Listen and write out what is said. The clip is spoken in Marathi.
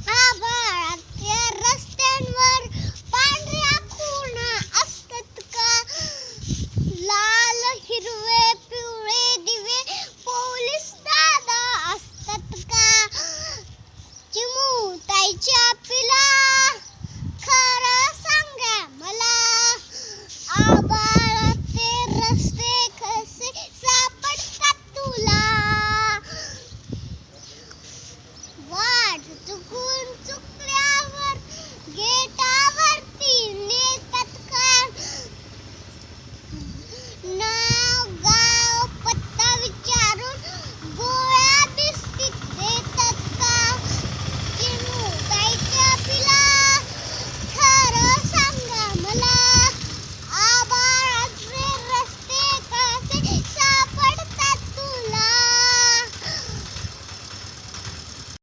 आभाळाच्या रस्त्यांवर पांढऱ्या खुणा असतात का? लाल हिरवे पिवळे दिवे पोलीस दादा असतात का? चिमुताईच्या पिला खरं सांगा मला, आभाळाचे रस्ते कसे सापडतात तुला? वाट चुकू